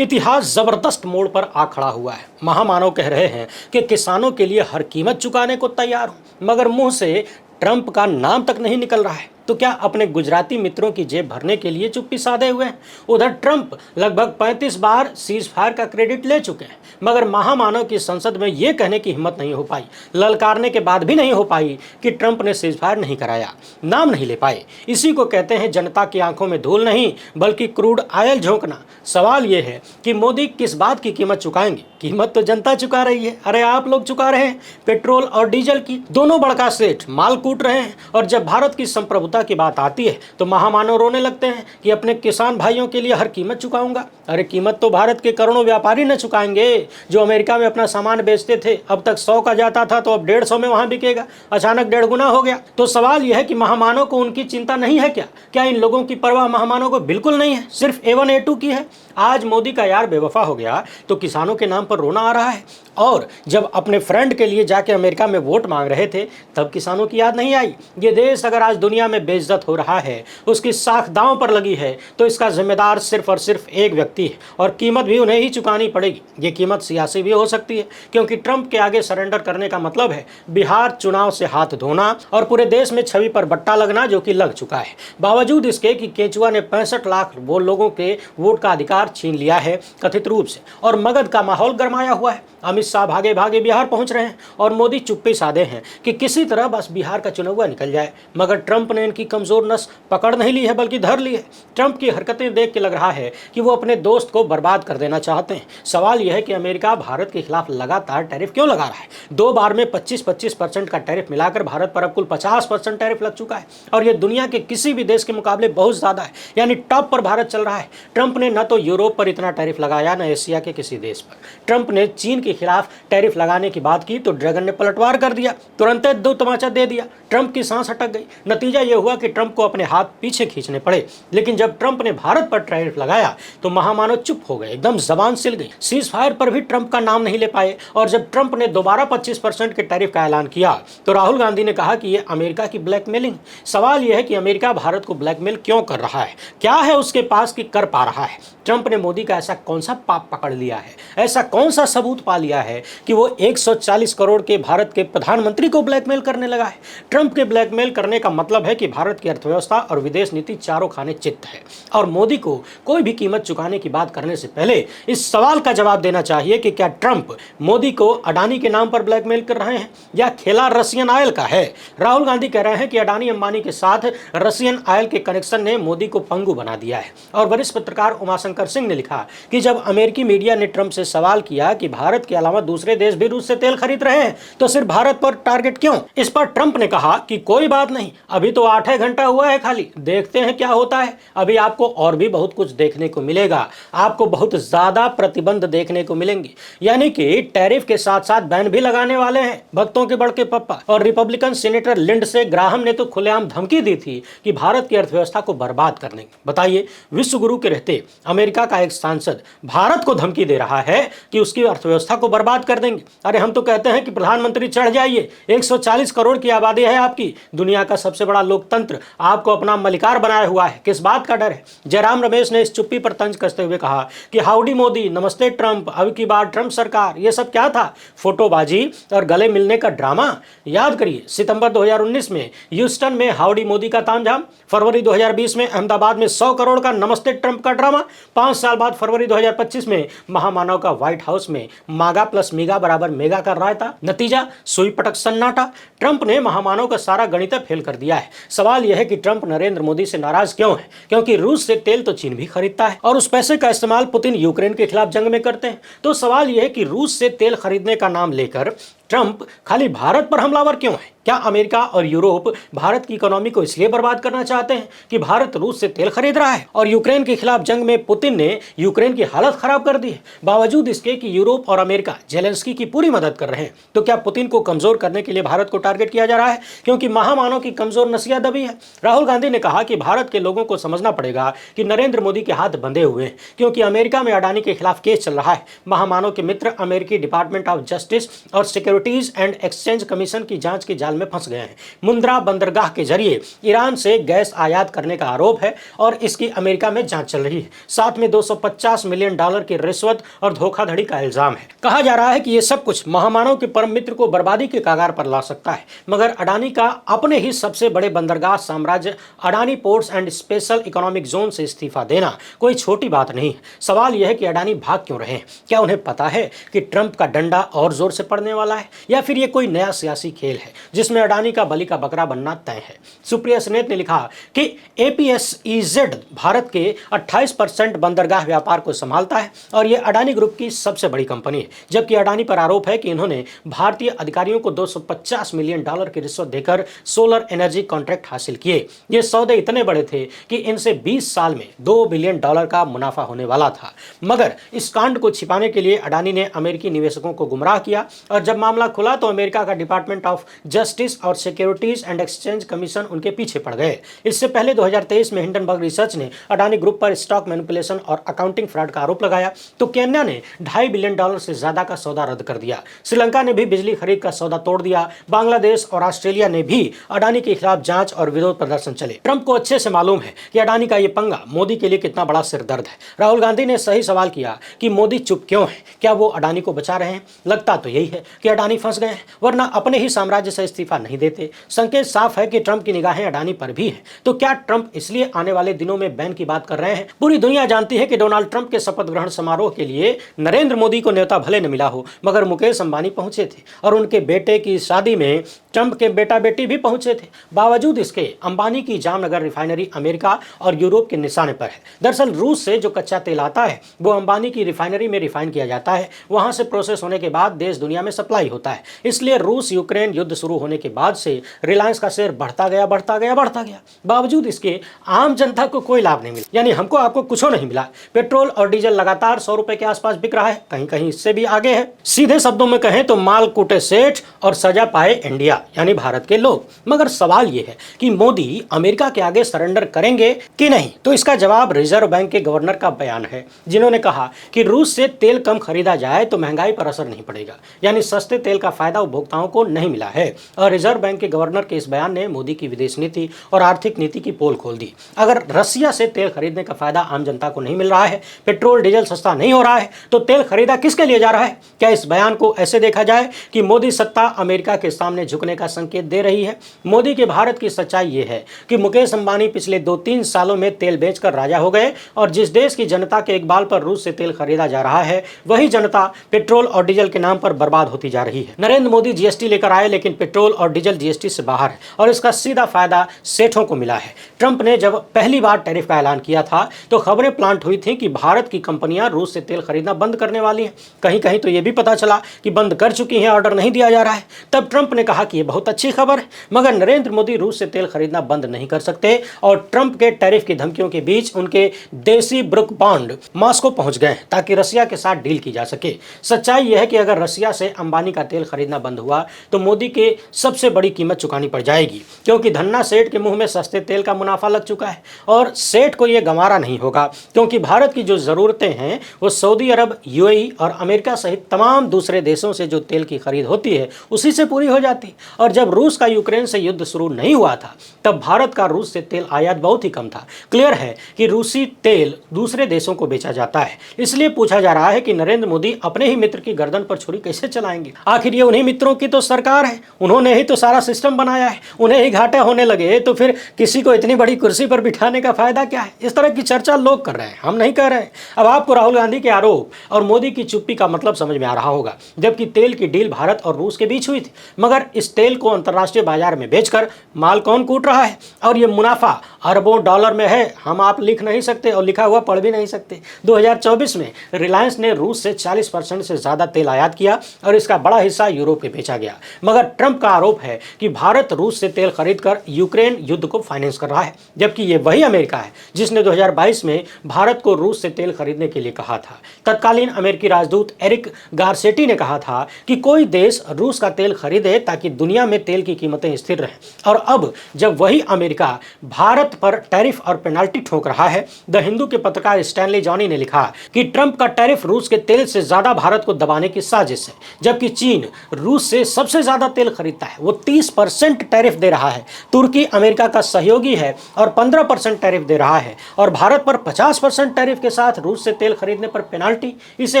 इतिहास जबरदस्त मोड़ पर आ खड़ा हुआ है। महामानव कह रहे हैं कि किसानों के लिए हर कीमत चुकाने को तैयार हूं, मगर मुंह से ट्रंप का नाम तक नहीं निकल रहा है। तो क्या अपने गुजराती मित्रों की जेब भरने के लिए चुप्पी साधे हुए हैं? उधर ट्रंप लगभग 35 बार सीज फायर का क्रेडिट ले चुके हैं, मगर महामानव की संसद में यह कहने की हिम्मत नहीं हो पाई, ललकारने के बाद भी नहीं हो पाई कि ट्रंप ने सीज फायर नहीं कराया, नाम नहीं ले पाए। इसी को कहते हैं जनता की आंखों में धूल नहीं बल्कि क्रूड ऑयल झोंकना। सवाल यह है कि मोदी किस बात की कीमत चुकाएंगे? कीमत तो जनता चुका रही है। अरे आप लोग चुका रहे हैं, पेट्रोल और डीजल की। दोनों बड़का सेठ माल कूट रहे हैं, और जब भारत की संप्रभुता की बात आती है तो महामानव रोने लगते हैं कि अपने किसान भाइयों के लिए हर कीमत चुकाऊंगा। अरे कीमत तो भारत के करोड़ों व्यापारी न चुकाएंगे जो अमेरिका में अपना सामान बेचते थे। अब तक 100 का जाता था तो अब 150 में वहां बिकेगा, अचानक 1.5 गुना हो गया। तो सवाल यह है कि महामानव को उनकी चिंता नहीं है क्या? क्या इन लोगों की परवाह महामानव को बिल्कुल नहीं है, सिर्फ A1 A2 की है? आज मोदी का यार बेवफा हो गया तो किसानों के नाम पर रोना आ रहा है, और जब अपने फ्रेंड के लिए जाके अमेरिका में वोट मांग रहे थे तब किसानों की याद नहीं आई। ये देश अगर आज दुनिया में बेइज्जत हो रहा है, उसकी साख दांव पर लगी है, तो इसका जिम्मेदार सिर्फ और सिर्फ एक व्यक्ति है, और कीमत भी उन्हें ही चुकानी पड़ेगी। ये कीमत सियासी भी हो सकती है, क्योंकि ट्रंप के आगे सरेंडर करने का मतलब है बिहार चुनाव से हाथ धोना और पूरे देश में छवि पर बट्टा लगना, जो कि लग चुका है। बावजूद इसके कि केंचुआ ने 65 लाख वो लोगों के वोट का अधिकार छीन लिया है कथित रूप से, और मगध का माहौल गरमाया हुआ है। अमित शाह भागे भागे बिहार पहुंच रहे हैं और मोदी चुप्पी साधे हैं कि किसी तरह बस बिहार का चुनाव निकल जाए, मगर ट्रंप ने इनकी कमजोर नस पकड़ नहीं ली है बल्कि धर ली है। ट्रंप की हरकतें देख के लग रहा है कि वो अपने दोस्त को बर्बाद कर देना चाहते हैं। सवाल यह है कि अमेरिका भारत के खिलाफ लगातार टैरिफ क्यों लगा रहा है? 2 बार में 25% का टैरिफ मिलाकर भारत पर अब कुल 50% टैरिफ लग चुका है, और यह दुनिया के किसी भी देश के मुकाबले बहुत ज्यादा है, यानी टॉप पर भारत चल रहा है। ट्रंप ने न तो यूरोप पर इतना टैरिफ लगाया न एशिया के किसी देश पर। ट्रंप ने चीन के खिलाफ टैरिफ लगाने की बात की तो ड्रैगन ने पलटवार कर दिया, तुरंत 2 तमाचा दे दिया। ट्रंप की सांस अटक गई। नतीजा यह हुआ कि ट्रंप को अपने हाथ पीछे खींचने पड़े। लेकिन जब ट्रंप ने भारत पर टैरिफ लगाया तो महामानव चुप हो गए, एकदम जबान सिल गई। सीज फायर पर भी ट्रंप का नाम नहीं ले पाए, और जब ट्रंप ने दोबारा 25% के टैरिफ का ऐलान किया तो राहुल गांधी ने कहा कि यह अमेरिका की ब्लैकमेलिंग। सवाल यह है कि अमेरिका भारत को ब्लैकमेल क्यों कर रहा है? क्या है उसके पास कि कर पा रहा है? ट्रंप ने मोदी का ऐसा कौन सा पाप पकड़ लिया है, ऐसा कौन सा सबूत पा लिया है कि वो 140 करोड़ के भारत के प्रधानमंत्री को ब्लैकमेल करने लगा है? ट्रंप के ब्लैकमेल करने का मतलब है कि भारत की अर्थव्यवस्था और विदेश नीति चारों खाने चित्त है, और मोदी को कोई भी कीमत चुकाने की बात करने से पहले इस सवाल का जवाब देना चाहिए कि क्या ट्रंप मोदी को अडानी के नाम पर ब्लैकमेल कर रहे हैं, या खेला रशियन ऑयल का है? राहुल गांधी कह रहे हैं कि अडानी अंबानी के साथ रशियन ऑयल के कनेक्शन ने मोदी को पंगु बना दिया है, और वरिष्ठ पत्रकार उमाशंकर सिंह ने लिखा कि जब अमेरिकी मीडिया ने ट्रंप से सवाल किया कि भारत के अलावा दूसरे देश भी रूस से तेल खरीद रहे हैं तो सिर्फ भारत पर टारगेट क्यों? इस पर ट्रंप ने कहा कि कोई बात नहीं, अभी तो 8 घंटा हुआ है, खाली देखते हैं क्या होता है। अभी आपको और भी बहुत कुछ देखने को मिलेगा, आपको बहुत ज्यादा प्रतिबंध देखने को मिलेंगे, यानी कि टैरिफ के साथ साथ बैन भी लगाने वाले हैं भक्तों के बड़के पप्पा। और रिपब्लिकन सीनेटर लिंडसे ग्राहम ने तो खुलेआम धमकी दी थी कि भारत की अर्थव्यवस्था को बर्बाद करने। बताइए, विश्व गुरु के रहते अमेरिका का एक सांसद भारत को धमकी दे रहा है कि उसकी अर्थव्यवस्था को बर्बाद कर देंगे। अरे हम तो कहते हैं कि प्रधानमंत्री चढ़ जाइए, 140 करोड़ की आबादी है आपकी, दुनिया का सबसे बड़ा लोकतंत्र आपको अपना मलिकार बनाया हुआ है, किस बात का डर है? जयराम रमेश ने इस चुप्पी पर तंज कसते हुए कहा कि हाउडी मोदी, नमस्ते ट्रंप, अब की बार ट्रंप सरकार, ये सब क्या था? फोटोबाजी और गले मिलने का ड्रामा। याद करिए, सितंबर 2019 में ह्यूस्टन में हाउडी मोदी का तामझाम, फरवरी 2020 में अहमदाबाद में 100 करोड़ का नमस्ते ट्रंप का ड्रामा, 5 साल बाद फरवरी 2025 में महामानव का व्हाइट हाउस में मागा प्लस मीगा बराबर मेगा का रायता। नतीजा सुई पटक सन्नाटा। ट्रंप ने महामानव का सारा गणित फेल कर दिया है। सवाल यह है कि ट्रंप नरेंद्र मोदी से नाराज क्यों है? क्योंकि रूस से तेल तो चीन भी खरीदता है, और उस पैसे का इस्तेमाल पुतिन यूक्रेन के खिलाफ जंग में करते हैं। तो सवाल यह है कि रूस से तेल खरीदने का नाम लेकर ट्रंप खाली भारत पर हमलावर क्यों है? क्या अमेरिका और यूरोप भारत की इकोनॉमी को इसलिए बर्बाद करना चाहते हैं कि भारत रूस से तेल खरीद रहा है, और यूक्रेन के खिलाफ जंग में पुतिन ने यूक्रेन की हालत खराब कर दी है, बावजूद इसके कि यूरोप और अमेरिका जेलेंस्की की पूरी मदद कर रहे हैं? तो क्या पुतिन को कमजोर करने के लिए भारत को टारगेट किया जा रहा है, क्योंकि महामानव की कमजोर नसिया दबी है? राहुल गांधी ने कहा कि भारत के लोगों को समझना पड़ेगा कि नरेंद्र मोदी के हाथ बंधे हुए हैं, क्योंकि अमेरिका में अडानी के खिलाफ केस चल रहा है। महामानव के मित्र अमेरिकी डिपार्टमेंट ऑफ जस्टिस और security securities and exchange commission की जांच के जाल में फंस गए हैं। मुंद्रा बंदरगाह के जरिए ईरान से गैस आयात करने का आरोप है और इसकी अमेरिका में जांच चल रही है। साथ में $250 मिलियन की रिश्वत और धोखाधड़ी का इल्जाम है। कहा जा रहा है कि यह सब कुछ महामानव के परम मित्र को बर्बादी के कगार पर ला सकता है, मगर अडानी का अपने ही सबसे बड़े बंदरगाह साम्राज्य Adani ports and special economic zone से इस्तीफा देना कोई छोटी बात नहीं है। सवाल यह है कि अडानी भाग क्यों रहे हैं? क्या उन्हें पता है कि ट्रंप का डंडा और जोर से पड़ने वाला है, या फिर यह कोई नया सियासी खेल है जिसमें अडानी का बलि का बकरा बनना तय है? सुप्रिया स्नेत ने लिखा कि APSEZ भारत के 28% बंदरगाह व्यापार को संभालता है और यह अडानी ग्रुप की सबसे बड़ी कंपनी है, जबकि अडानी पर आरोप है कि इन्होंने भारतीय अधिकारियों को $250 मिलियन की रिश्वत देकर सोलर एनर्जी कॉन्ट्रैक्ट हासिल किए। ये सौदे इतने बड़े थे कि इनसे 20 साल में $2 बिलियन का मुनाफा होने वाला था, मगर इस कांड को छिपाने के लिए अडानी ने अमेरिकी निवेशकों को गुमराह किया और जब मामला खुला तो अमेरिका का डिपार्टमेंट ऑफ जस्टिस और सिक्योरिटीज एंड एक्सचेंज कमीशन उनके पीछे पड़ गए। इससे पहले 2023 में हिंडनबर्ग रिसर्च ने अडानी ग्रुप पर स्टॉक मैनिपुलेशन और अकाउंटिंग फ्रॉड का आरोप लगाया तो केन्या ने $2.5 बिलियन से ज्यादा का सौदा रद्द कर दिया। श्रीलंका ने भी बिजली खरीद का सौदा तोड़ दिया। बांग्लादेश और ऑस्ट्रेलिया ने भी अडानी के खिलाफ जांच और विरोध प्रदर्शन चले। ट्रंप को अच्छे से मालूम है कि अडानी का यह पंगा मोदी के लिए कितना बड़ा सिरदर्द है। राहुल गांधी ने सही सवाल किया कि मोदी चुप क्यों है, क्या वो अडानी को बचा रहे हैं? लगता तो यही है कि अडानी फंस गए हैं, वरना अपने ही साम्राज्य से इस्तीफा नहीं देते। संकेत साफ है कि ट्रंप की निगाहें अडानी पर भी है। तो क्या ट्रंप इसलिए आने वाले दिनों में बैन की बात कर रहे हैं? पूरी दुनिया जानती है कि डोनाल्ड ट्रंप के शपथ ग्रहण समारोह के लिए नरेंद्र मोदी को न्योता भले न मिला हो, मगर मुकेश अंबानी पहुंचे थे और उनके बेटे की शादी में ट्रंप के बेटा बेटी भी पहुंचे थे। बावजूद इसके अंबानी की जामनगर रिफाइनरी अमेरिका और यूरोप के निशाने पर है। दरअसल रूस से जो कच्चा तेल आता है वो अंबानी की रिफाइनरी में रिफाइन किया जाता है, वहां से प्रोसेस होने के बाद देश दुनिया में सप्लाई होता है। इसलिए रूस यूक्रेन युद्ध शुरू होने के बाद से रिलायंस का शेयर बढ़ता गया। बावजूद इसके आम जनता को कोई लाभ नहीं मिला, यानी हमको आपको कुछ नहीं मिला। पेट्रोल और डीजल लगातार ₹100 के आसपास बिक रहा है, कहीं कहीं इससे भी आगे है। सीधे शब्दों में कहें तो माल कूटे सेठ और सजा पाए इंडिया यानी भारत के लोग। मगर सवाल यह है कि मोदी अमेरिका के आगे सरेंडर करेंगे कि नहीं? तो इसका जवाब रिजर्व बैंक के गवर्नर का बयान है, जिन्होंने कहा कि रूस से तेल कम खरीदा जाए तो महंगाई पर असर नहीं पड़ेगा, यानी सस्ते तेल का फायदा उपभोक्ताओं को नहीं मिला है। और रिजर्व बैंक के गवर्नर के इस बयान ने मोदी की विदेश नीति और आर्थिक नीति की पोल खोल दी। अगर रसिया से तेल खरीदने का फायदा आम जनता को नहीं मिल रहा है, पेट्रोल डीजल सस्ता नहीं हो रहा है, तो तेल खरीदा किसके लिए जा रहा है? क्या इस बयान को ऐसे देखा जाए कि मोदी सत्ता अमेरिका के सामने झुकने का संकेत दे रही है? मोदी के भारत की सच्चाई यह है कि मुकेश अंबानी पिछले 2-3 सालों में तेल बेचकर राजा हो गए और जिस देश की जनता के इकबाल पर रूस से तेल खरीदा जा रहा है, वही जनता पेट्रोल और डीजल के नाम पर बर्बाद होती जा रही है। नरेंद्र मोदी जीएसटी लेकर आए, लेकिन पेट्रोल और डीजल जीएसटी से बाहर है और इसका सीधा फायदा सेठों को मिला है। ट्रंप ने जब पहली बार टैरिफ का ऐलान किया था तो खबरें प्लांट हुई थी कि भारत की कंपनियां रूस से तेल खरीदना बंद करने वाली हैं। कहीं कहीं तो यह भी पता चला कि बंद कर चुकी हैं, ऑर्डर नहीं दिया जा रहा है। तब ट्रंप ने कहा कि यह बहुत अच्छी खबर है, मगर नरेंद्र मोदी रूस से तेल खरीदना बंद नहीं कर सकते और ट्रंप के टैरिफ की धमकियों के बीच उनके देसी ब्रुक बॉन्ड मॉस्को पहुंच गए ताकि रसिया के साथ डील की जा सके। सच्चाई यह है कि अगर रसिया से अंबानी का तेल खरीदना बंद हुआ तो मोदी के सबसे बड़ी कीमत चुकानी पड़ जाएगी, क्योंकि धन्ना सेठ के मुंह में सस्ते तेल का मुनाफा लग चुका है और सेठ को यह गंवारा नहीं होगा, क्योंकि भारत की जो जरूरतें हैं वो सऊदी अरब, यूएई और अमेरिका सहित तमाम दूसरे देशों से जो तेल की खरीद होती है उसी से पूरी हो जाती। और जब रूस का यूक्रेन से युद्ध शुरू नहीं हुआ था तब भारत का रूस से तेल आयात बहुत ही कम था। क्लियर है कि रूसी तेल दूसरे देशों को बेचा जाता है। इसलिए पूछा जा रहा है कि नरेंद्र मोदी अपने ही मित्र की गर्दन पर छुरी कैसे चलाएंगे? आखिर ये उन्हीं मित्रों की तो सरकार है, उन्होंने ही तो सारा सिस्टम बनाया है। उन्हें ही घाटे होने लगे तो फिर किसी को इतनी बड़ी कुर्सी पर बिठाने का फायदा क्या है? इस तरह की चर्चा लोग कर रहे हैं, हम नहीं कर रहे हैं। अब आपको राहुल गांधी के आरोप और मोदी की चुप्पी का मतलब समझ में आ रहा होगा। जबकि तेल की डील भारत और रूस के बीच हुई थी, मगर इस तेल को अंतर्राष्ट्रीय बाजार में बेचकर माल कौन कूट रहा है? और ये मुनाफा अरबों डॉलर में है, हम आप लिख नहीं सकते और लिखा हुआ पढ़ भी नहीं सकते। 2024 में रिलायंस ने रूस से 40% से ज्यादा तेल आयात किया और इसका बड़ा हिस्सा यूरोप में बेचा गया। मगर ट्रंप का आरोप है कि भारत रूस से तेल खरीदकर यूक्रेन युद्ध को फाइनेंस कर रहा है, जबकि ये वही अमेरिका है जिसने 2022 में भारत को रूस से तेल खरीदने के लिए कहा था। तत्कालीन अमेरिकी राजदूत एरिक गारसेटी ने कहा था कि कोई देश रूस का तेल खरीदे ताकि दुनिया में तेल की कीमतें स्थिर रहें। और अब जब वही अमेरिका भारत पर टैरिफ और पेनाल्टी ठोक रहा है, द हिंदू के पत्रकार स्टैनली जॉनी ने लिखा कि ट्रंप का टैरिफ रूस के तेल से ज्यादा भारत को दबाने की साजिश है, जबकि चीन चीन रूस से सबसे ज़्यादा तेल खरीदता है, वो 30% टैरिफ दे रहा है। तुर्की अमेरिका का सहयोगी है और 15% टैरिफ दे रहा है। और भारत पर 50% टैरिफ के साथ रूस से तेल खरीदने पर पेनाल्टी। इसे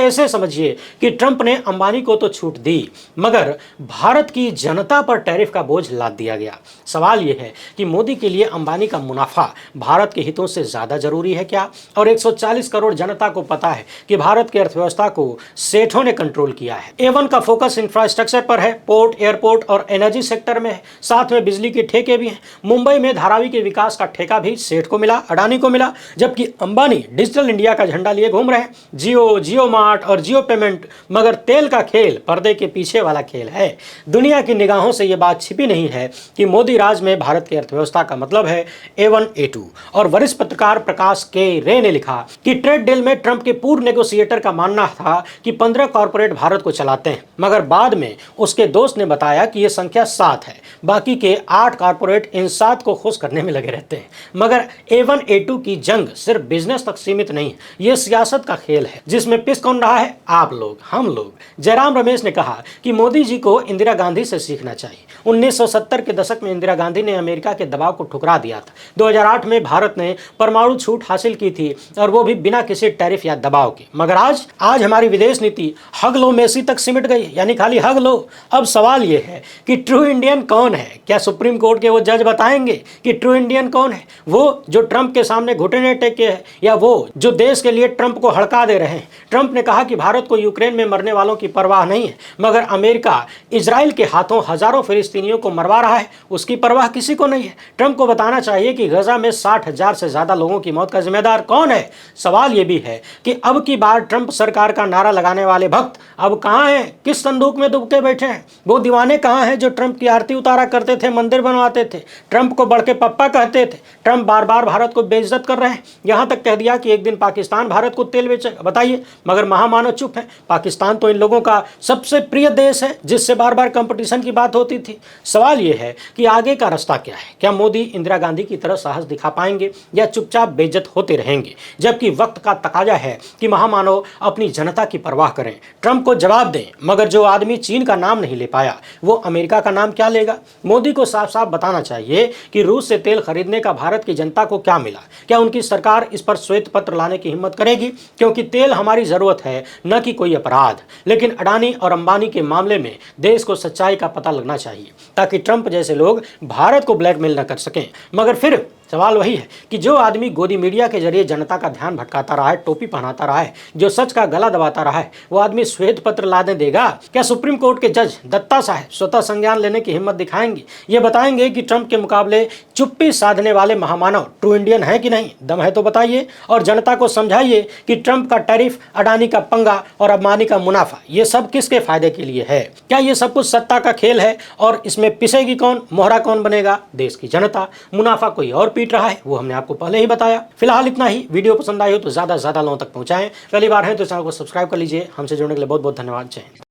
ऐसे समझिए कि ट्रंप ने अंबानी को तो छूट दी, मगर भारत की जनता पर टैरिफ का बोझ लाद दिया गया। सवाल यह है कि मोदी के लिए अंबानी का मुनाफा भारत के हितों से ज़्यादा जरूरी है क्या? और 140 करोड़ जनता को पता है कि भारत की अर्थव्यवस्था को सेठों ने कंट्रोल किया है। A1 का फोकस इंफ्रास्ट्रक्चर पर है, पोर्ट, एयरपोर्ट और एनर्जी सेक्टर में है, साथ में बिजली के ठेके भी हैं। मुंबई में धारावी के विकास का ठेका भी सेठ को मिला, अडानी को मिला, जबकि अंबानी डिजिटल इंडिया का झंडा लिए घूम रहे हैं। जियो मार्ट और जियो पेमेंट, मगर तेल का खेल पर्दे के पीछे वाला खेल है। दुनिया की निगाहों से यह बात छिपी नहीं है कि मोदी राज में भारत की अर्थव्यवस्था का मतलब है A1 A2। और वरिष्ठ पत्रकार प्रकाश के रे ने लिखा कि ट्रेड डील में ट्रंप के पूर्व नेगोशिएटर का मानना था कि 15 कॉर्पोरेट भारत को चलाते हैं, मगर बाद में उसके दोस्त ने बताया कि यह संख्या 7 है। बाकी के 8 कॉर्पोरेट इन 7 को खुश करने में लगे रहते हैं। मगर A1 A2 की जंग सिर्फ बिजनेस तक सीमित नहीं है, यह सियासत का खेल है जिसमें पिस कौन रहा है? आप लोग, हम लोग। जयराम रमेश ने कहा कि मोदी जी को इंदिरा गांधी से सीखना चाहिए। 1970 के दशक में इंदिरा गांधी ने अमेरिका के दबाव को ठुकरा दिया था। 2008 में भारत ने परमाणु छूट हासिल की थी, और वो भी बिना किसी टैरिफ या दबाव के। मगर आज हमारी विदेश नीति हग लो मेसी तक सिमट गई, यानी खाली हग लो। अब सवाल यह है कि ट्रू इंडियन कौन है? क्या सुप्रीम कोर्ट के वो जज बताएंगे कि ट्रू इंडियन कौन है? वो जो ट्रंप के सामने घुटने टेके है, या वो जो देश के लिए ट्रंप को हड़का दे रहे हैं? ट्रंप ने कहा कि भारत को यूक्रेन में मरने वालों की परवाह नहीं है, मगर अमेरिका इजराइल के हाथों हजारों फिलिस्तीनियों को मरवा रहा है, उसकी परवाह किसी को नहीं है। ट्रंप को बताना चाहिए कि गजा में 60,000 से ज्यादा लोगों की मौत का जिम्मेदार कौन है? सवाल यह भी है कि अब की बार ट्रंप सरकार का नारा लगाने वाले भक्त अब कहां हैं? किस संदूक में दुबके बैठे हैं? वो दीवाने कहां हैं जो ट्रंप की आरती उतारा करते थे, मंदिर बनवाते थे, ट्रंप को बढ़ के पप्पा कहते थे? ट्रंप बार बार भारत को बेइज्जत कर रहे हैं, यहां तक कह दिया कि एक दिन पाकिस्तान भारत को तेल बेचेगा। बताइए, मगर महामानव चुप है। पाकिस्तान तो इन लोगों का सबसे प्रिय देश है, जिससे बार बार कंपटीशन की बात होती थी। सवाल यह है कि आगे का रास्ता क्या है? क्या मोदी इंदिरा गांधी की तरह साहस दिखा पाएंगे या चुपचाप बेइज्जत होते रहेंगे? जबकि वक्त का तकाजा है कि महामानव अपनी जनता की परवाह करें, ट्रंप को जवाब दें। मगर जो आदमी चीन का नाम नहीं ले पाया, वो अमेरिका का नाम क्या लेगा? मोदी को साफ साफ बताना चाहिए कि रूस से तेल खरीदने का भारत की जनता को क्या मिला। क्या उनकी सरकार इस पर श्वेत पत्र लाने की हिम्मत करेगी? क्योंकि तेल हमारी जरूरत है, न कि कोई अपराध। लेकिन अडानी और अंबानी के मामले में देश को सच्चाई का पता लगना चाहिए, ताकि ट्रंप जैसे लोग भारत को ब्लैकमेल न कर सकें। मगर फिर सवाल वही है कि जो आदमी गोदी मीडिया के जरिए जनता का ध्यान भटकाता रहा है, टोपी पहनाता रहा है, जो सच का गला दबाता रहा है, वो आदमी श्वेत पत्र लाने देगा? क्या सुप्रीम कोर्ट के जज दत्ता साहब स्वतः संज्ञान लेने की हिम्मत दिखाएंगे? ये बताएंगे कि ट्रंप के मुकाबले चुप्पी साधने वाले महामानव ट्रू इंडियन है कि नहीं? दम है तो बताइए, और जनता को समझाइए कि ट्रंप का टैरिफ, अडानी का पंगा और अंबानी का मुनाफा, ये सब किसके फायदे के लिए है? क्या ये सब कुछ सत्ता का खेल है और इसमें पिसेगी कौन, मोहरा कौन बनेगा? देश की जनता। मुनाफा कोई और पीट रहा है, वो हमने आपको पहले ही बताया। फिलहाल इतना ही। वीडियो पसंद आई हो तो ज्यादा से ज्यादा लोगों तक पहुंचाएं। पहली बार है तो चैनल को सब्सक्राइब कर लीजिए। हमसे जुड़ने के लिए बहुत बहुत धन्यवाद। जय हिंद।